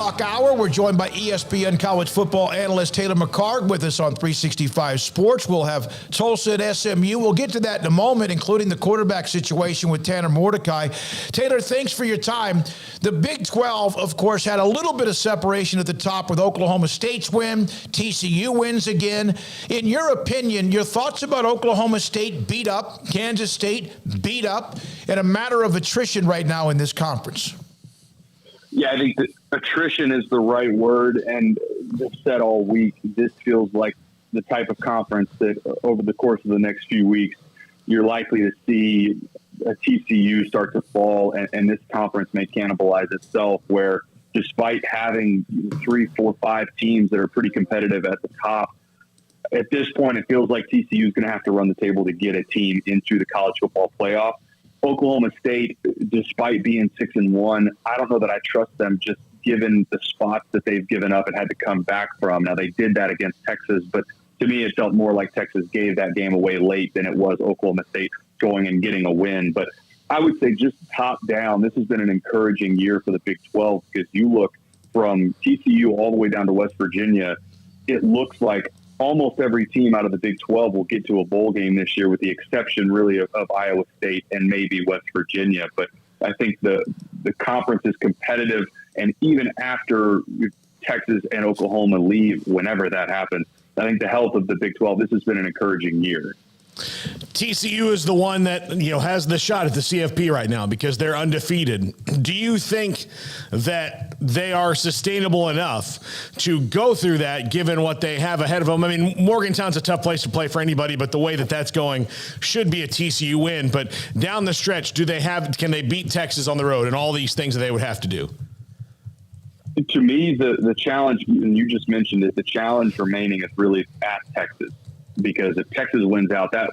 Hour. We're joined by ESPN college football analyst Taylor McHargue with us on 365 Sports. We'll have Tulsa and SMU. We'll get to that in a moment, including the quarterback situation with Tanner Mordecai. Taylor, thanks for your time. The Big 12, of course, had a little bit of separation at the top with Oklahoma State's win. TCU wins again. In your opinion, your thoughts about Oklahoma State beat up, Kansas State beat up, and a matter of attrition right now in this conference? Yeah, I think that attrition is the right word, and they've said all week, this feels like the type of conference that over the course of the next few weeks, you're likely to see a TCU start to fall, and this conference may cannibalize itself, where despite having 3, 4, 5 teams that are pretty competitive at the top, at this point, it feels like TCU is going to have to run the table to get a team into the college football playoff. Oklahoma State, despite being 6-1, I don't know that I trust them just given the spots that they've given up and had to come back from. Now, they did that against Texas, but to me, it felt more like Texas gave that game away late than it was Oklahoma State going and getting a win. But I would say just top down, this has been an encouraging year for the Big 12 because you look from TCU all the way down to West Virginia, it looks like almost every team out of the Big 12 will get to a bowl game this year, with the exception really of Iowa State and maybe West Virginia. But I think the conference is competitive, and even after Texas and Oklahoma leave, whenever that happens, I think the health of the Big 12, this has been an encouraging year. TCU is the one that, has the shot at the CFP right now because they're undefeated. Do you think that they are sustainable enough to go through that given what they have ahead of them? I mean, Morgantown's a tough place to play for anybody, but the way that that's going should be a TCU win. But down the stretch, can they beat Texas on the road and all these things that they would have to do? To me, the challenge, and you just mentioned it, the challenge remaining is really at Texas. Because if Texas wins out, that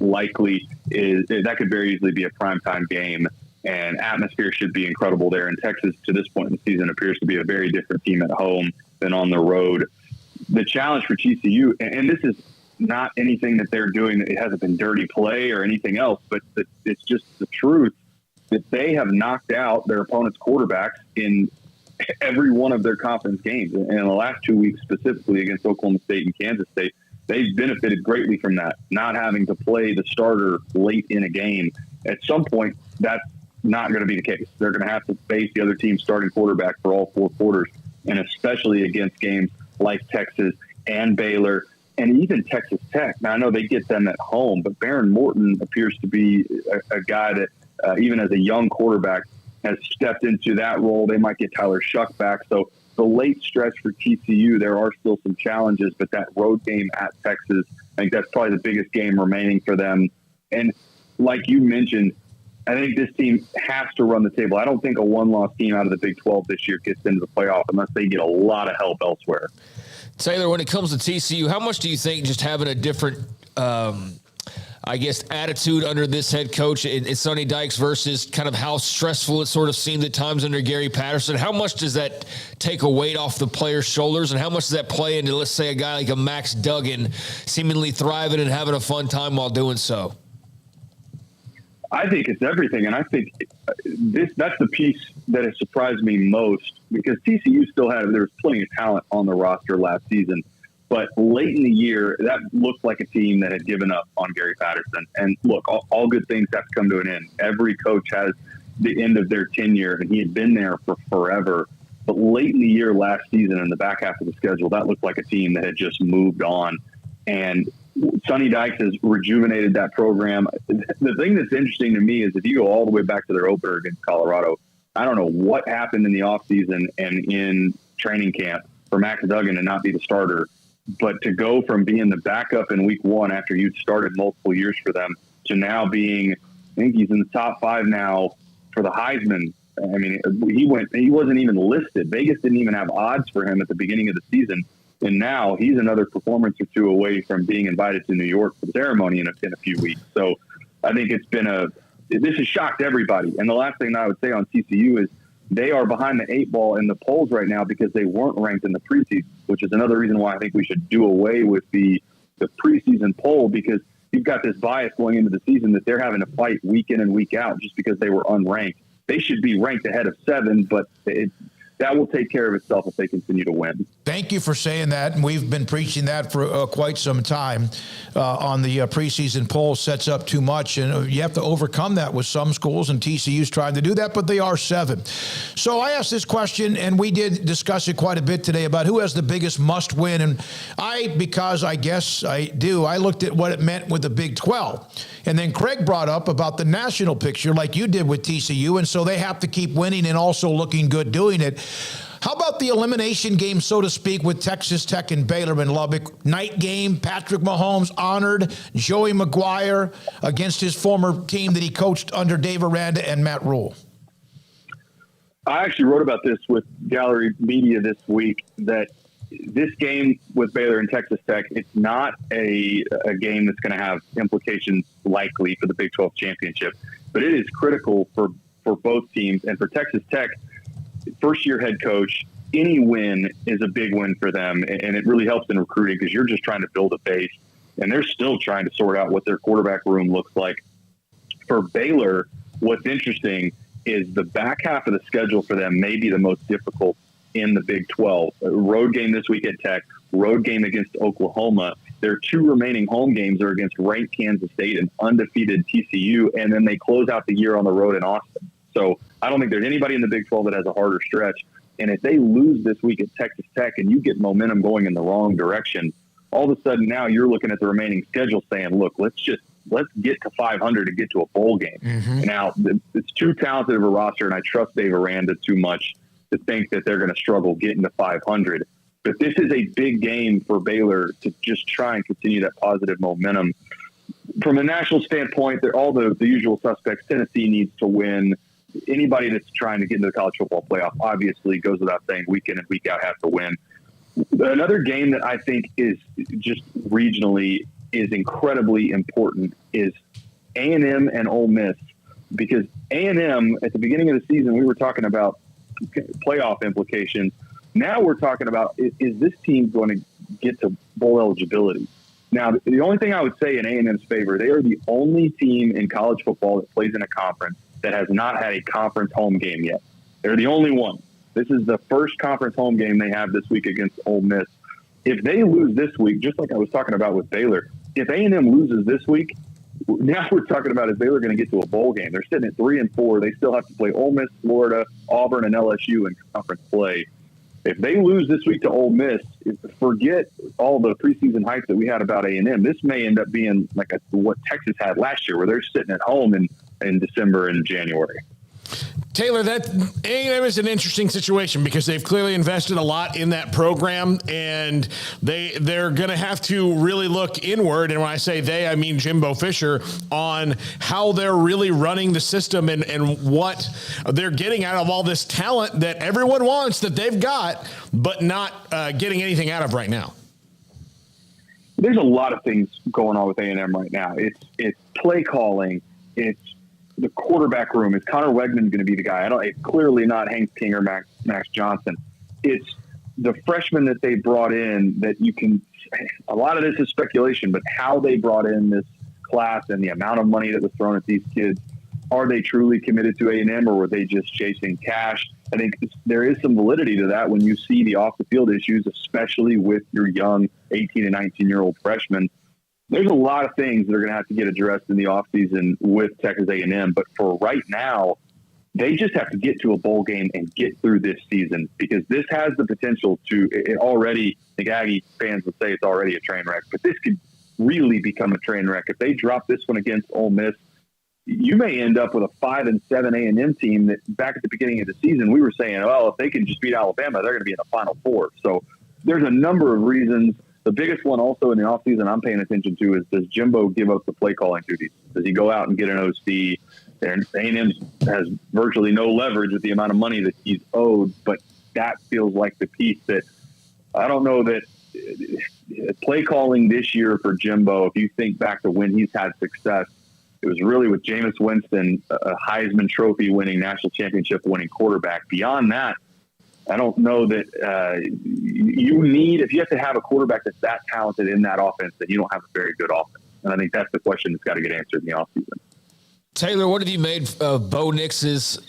could very easily be a primetime game, and atmosphere should be incredible there. And Texas, to this point in the season, appears to be a very different team at home than on the road. The challenge for TCU, and this is not anything that they're doing, it hasn't been dirty play or anything else, but it's just the truth that they have knocked out their opponent's quarterbacks in every one of their conference games. And in the last 2 weeks, specifically against Oklahoma State and Kansas State, they've benefited greatly from that, not having to play the starter late in a game. At some point, that's not going to be the case. They're going to have to face the other team's starting quarterback for all 4 quarters, and especially against games like Texas and Baylor and even Texas Tech. Now, I know they get them at home, but Baron Morton appears to be a guy that, even as a young quarterback, has stepped into that role. They might get Tyler Shuck back. So the late stretch for TCU, there are still some challenges, but that road game at Texas, I think that's probably the biggest game remaining for them. And like you mentioned, I think this team has to run the table. I don't think a one-loss team out of the Big 12 this year gets into the playoff unless they get a lot of help elsewhere. Taylor, when it comes to TCU, how much do you think just having a different attitude under this head coach, it's Sonny Dykes, versus kind of how stressful it sort of seemed at times under Gary Patterson? How much does that take a weight off the players' shoulders, and how much does that play into, let's say, a guy like a Max Duggan seemingly thriving and having a fun time while doing so? I think it's everything, and I think that's the piece that has surprised me most, because TCU there was plenty of talent on the roster last season. But late in the year, that looked like a team that had given up on Gary Patterson. And look, all good things have to come to an end. Every coach has the end of their tenure, and he had been there for forever. But late in the year last season, in the back half of the schedule, that looked like a team that had just moved on. And Sonny Dykes has rejuvenated that program. The thing that's interesting to me is if you go all the way back to their opener against Colorado, I don't know what happened in the offseason and in training camp for Max Duggan to not be the starter. But to go from being the backup in week 1 after you'd started multiple years for them to now being, I think he's in the top 5 now for the Heisman. I mean, he wasn't even listed. Vegas didn't even have odds for him at the beginning of the season. And now he's another performance or 2 away from being invited to New York for the ceremony in a few weeks. So I think this has shocked everybody. And the last thing I would say on TCU is they are behind the 8 ball in the polls right now because they weren't ranked in the preseason, which is another reason why I think we should do away with the preseason poll, because you've got this bias going into the season that they're having to fight week in and week out just because they were unranked. They should be ranked ahead of 7, but that will take care of itself if they continue to win. Thank you for saying that. And we've been preaching that for quite some time on the preseason poll sets up too much. And you have to overcome that with some schools, and TCU's trying to do that, but they are 7. So I asked this question, and we did discuss it quite a bit today about who has the biggest must win. And because I guess I do, I looked at what it meant with the Big 12. And then Craig brought up about the national picture like you did with TCU. And so they have to keep winning and also looking good doing it. How about the elimination game, so to speak, with Texas Tech and Baylor in Lubbock? Night game, Patrick Mahomes honored, Joey McGuire against his former team that he coached under Dave Aranda and Matt Rule. I actually wrote about this with Gallery Media this week, that this game with Baylor and Texas Tech, it's not a game that's going to have implications likely for the Big 12 championship, but it is critical for both teams. And for Texas Tech, first-year head coach, any win is a big win for them, and it really helps in recruiting because you're just trying to build a base, and they're still trying to sort out what their quarterback room looks like. For Baylor, what's interesting is the back half of the schedule for them may be the most difficult in the Big 12. A road game this week at Tech, road game against Oklahoma. Their 2 remaining home games are against ranked Kansas State and undefeated TCU, and then they close out the year on the road in Austin. So I don't think there's anybody in the Big 12 that has a harder stretch. And if they lose this week at Texas Tech and you get momentum going in the wrong direction, all of a sudden now you're looking at the remaining schedule saying, look, let's get to 500 and get to a bowl game. Mm-hmm. Now, it's too talented of a roster, and I trust Dave Aranda too much to think that they're going to struggle getting to 500. But this is a big game for Baylor to just try and continue that positive momentum. From a national standpoint, they're all the usual suspects. Tennessee needs to win. Anybody that's trying to get into the college football playoff obviously goes without saying week in and week out has to win. Another game that I think is just regionally is incredibly important is A&M and Ole Miss, because A&M at the beginning of the season, we were talking about playoff implications. Now we're talking about, is this team going to get to bowl eligibility? Now, the only thing I would say in A&M's favor, they are the only team in college football that plays in a conference that has not had a conference home game yet. They're the only one. This is the first conference home game they have this week against Ole Miss. If they lose this week, just like I was talking about with Baylor, if A&M loses this week, now we're talking about, is Baylor going to get to a bowl game? They're sitting at 3-4. They still have to play Ole Miss, Florida, Auburn, and LSU in conference play. If they lose this week to Ole Miss, forget all the preseason hype that we had about A&M. This may end up being like what Texas had last year, where they're sitting at home in December and January. Taylor, that A&M is an interesting situation because they've clearly invested a lot in that program, and they're going to have to really look inward. And when I say they, I mean Jimbo Fisher, on how they're really running the system and what they're getting out of all this talent that everyone wants, that they've got, but not getting anything out of right now. There's a lot of things going on with A&M right now. It's play calling. It's the quarterback room. Is Connor Wegman going to be the guy? It's clearly not Hank King or Max Johnson. It's the freshmen that they brought in that you can – a lot of this is speculation, but how they brought in this class and the amount of money that was thrown at these kids, are they truly committed to A&M, or were they just chasing cash? I think there is some validity to that when you see the off-the-field issues, especially with your young 18 and 19-year-old freshmen. There's a lot of things that are going to have to get addressed in the offseason with Texas A&M. But for right now, they just have to get to a bowl game and get through this season, because this has the potential to – it already – I think Aggie fans would say it's already a train wreck, but this could really become a train wreck. If they drop this one against Ole Miss, you may end up with a 5-7 A&M team that back at the beginning of the season we were saying, well, if they can just beat Alabama, they're going to be in the Final Four. So there's a number of reasons. The biggest one also in the offseason I'm paying attention to is, does Jimbo give up the play calling duties? Does he go out and get an OC? And A&M has virtually no leverage with the amount of money that he's owed, but that feels like the piece that I don't know that play calling this year for Jimbo, if you think back to when he's had success, it was really with Jameis Winston, a Heisman Trophy winning, national championship winning quarterback. Beyond that, I don't know that you need, if you have to have a quarterback that's that talented in that offense, then you don't have a very good offense. And I think that's the question that's got to get answered in the offseason. Taylor, what have you made of Bo Nix's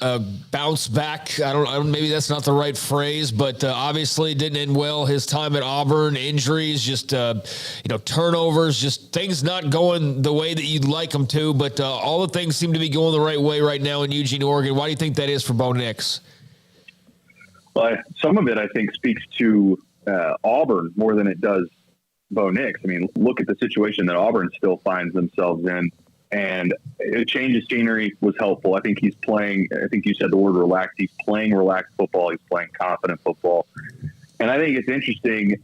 bounce back? I don't. Maybe that's not the right phrase, but obviously didn't end well. His time at Auburn, injuries, just turnovers, just things not going the way that you'd like them to. But all the things seem to be going the right way right now in Eugene, Oregon. Why do you think that is for Bo Nix? Well, some of it I think speaks to Auburn more than it does Bo Nix. I mean, look at the situation that Auburn still finds themselves in. And a change of scenery was helpful. I think he's playing, I think you said the word relaxed. He's playing relaxed football. He's playing confident football. And I think it's interesting,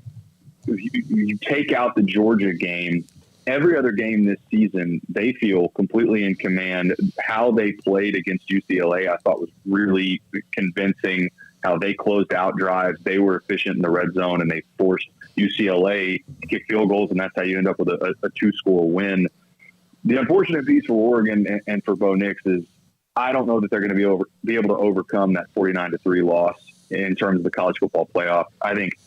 if you take out the Georgia game, every other game this season, they feel completely in command. How they played against UCLA, I thought was really convincing. How they closed out drives. They were efficient in the red zone, and they forced UCLA to kick field goals, and that's how you end up with a two-score win. The unfortunate piece for Oregon and for Bo Nix is I don't know that they're going to be able to overcome that 49-3 loss in terms of the college football playoff. I think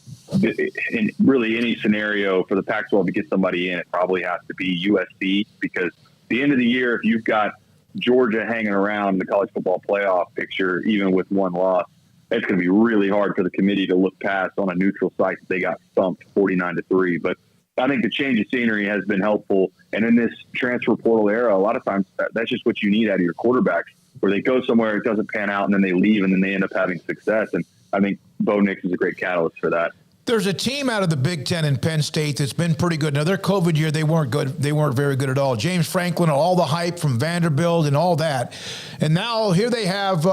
in really any scenario for the Pac-12 to get somebody in, it probably has to be USC, because at the end of the year, if you've got Georgia hanging around the college football playoff picture, even with one loss, it's going to be really hard for the committee to look past on a neutral site that they got thumped 49-3. But I think the change of scenery has been helpful. And in this transfer portal era, a lot of times that's just what you need out of your quarterbacks, where they go somewhere, it doesn't pan out, and then they leave, and then they end up having success. And I think Bo Nix is a great catalyst for that. There's a team out of the Big Ten in Penn State that's been pretty good. Now, their COVID year, they weren't good. They weren't very good at all. James Franklin, all the hype from Vanderbilt and all that. And now here they have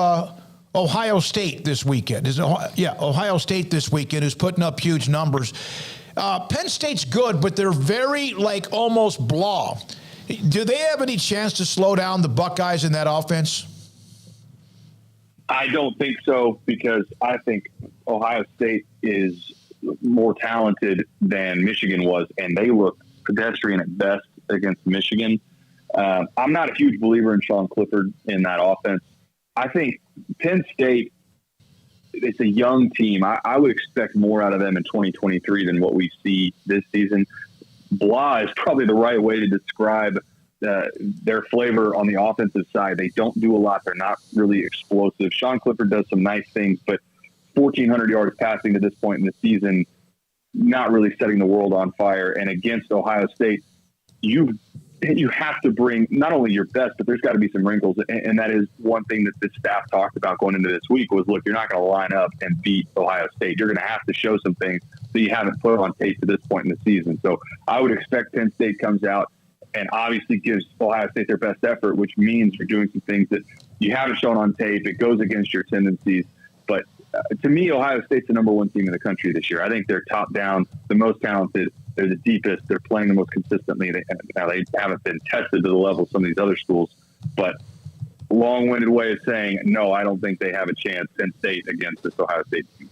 Ohio State this weekend. Ohio State this weekend is putting up huge numbers. Penn State's good, but they're very, almost blah. Do they have any chance to slow down the Buckeyes in that offense? I don't think so, because I think Ohio State is more talented than Michigan was, and they look pedestrian at best against Michigan. I'm not a huge believer in Sean Clifford in that offense. I think Penn State, it's a young team. I would expect more out of them in 2023 than what we see this season. Blah is probably the right way to describe their flavor on the offensive side. They don't do a lot. They're not really explosive. Sean Clifford does some nice things, but 1,400 yards passing to this point in the season, not really setting the world on fire. And against Ohio State, you have to bring not only your best, but there's got to be some wrinkles. And that is one thing that the staff talked about going into this week was, look, you're not going to line up and beat Ohio State. You're going to have to show some things that you haven't put on tape to this point in the season. So I would expect Penn State comes out and obviously gives Ohio State their best effort, which means you're doing some things that you haven't shown on tape. It goes against your tendencies. But to me, Ohio State's the number one team in the country this year. I think they're top down, the most talented. They're the deepest. They're playing the most consistently. They haven't been tested to the level of some of these other schools. But long-winded way of saying, no, I don't think they have a chance, Penn State, against this Ohio State team.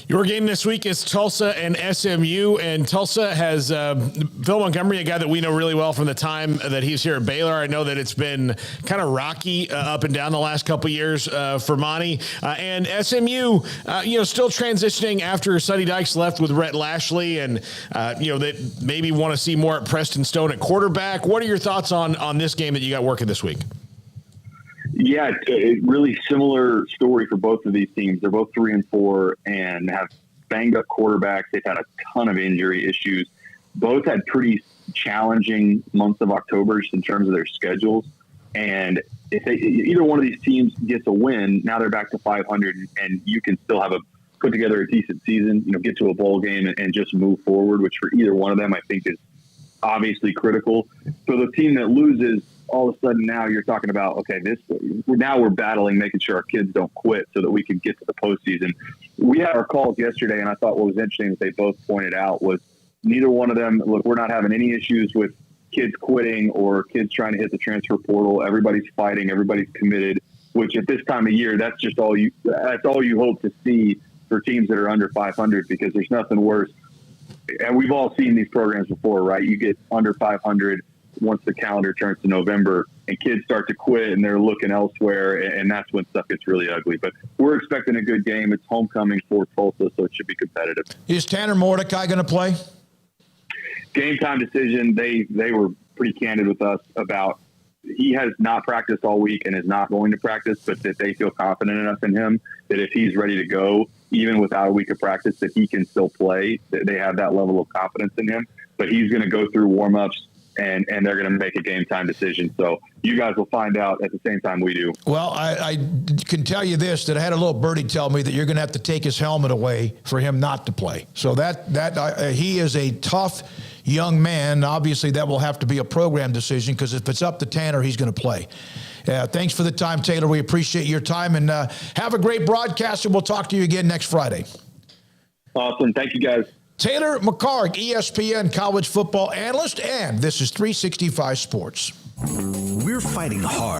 Your game this week is Tulsa and SMU, and Tulsa has Phil Montgomery, a guy that we know really well from the time that he's here at Baylor. I know that it's been kind of rocky up and down the last couple of years for Monty. And SMU, still transitioning after Sonny Dykes left with Rhett Lashley, and, that maybe want to see more at Preston Stone at quarterback. What are your thoughts on this game that you got working this week? Yeah, it's really similar story for both of these teams. They're both 3-4 and have banged up quarterbacks. They've had a ton of injury issues. Both had pretty challenging months of October just in terms of their schedules. And if either one of these teams gets a win, now they're back to 500, and you can still put together a decent season, get to a bowl game and just move forward, which for either one of them I think is obviously critical. For the team that loses, all of a sudden now you're talking about, okay, we're battling, making sure our kids don't quit so that we can get to the postseason. We had our calls yesterday, and I thought what was interesting that they both pointed out was neither one of them, look, we're not having any issues with kids quitting or kids trying to hit the transfer portal. Everybody's fighting, everybody's committed, which at this time of year, that's all you hope to see for teams that are under 500, because there's nothing worse. And we've all seen these programs before, right? You get under 500 once the calendar turns to November and kids start to quit and they're looking elsewhere, and that's when stuff gets really ugly. But we're expecting a good game. It's homecoming for Tulsa, so it should be competitive. Is Tanner Mordecai going to play? Game time decision. They were pretty candid with us about he has not practiced all week and is not going to practice, but that they feel confident enough in him that if he's ready to go, even without a week of practice, that he can still play, that they have that level of confidence in him. But he's going to go through warm-ups, and they're going to make a game-time decision. So you guys will find out at the same time we do. Well, I can tell you this, that I had a little birdie tell me that you're going to have to take his helmet away for him not to play. So he is a tough young man. Obviously, that will have to be a program decision, because if it's up to Tanner, he's going to play. Thanks for the time, Taylor. We appreciate your time, and have a great broadcast, and we'll talk to you again next Friday. Awesome. Thank you, guys. Taylor McHargue, ESPN college football analyst, and this is 365 Sports. We're fighting hard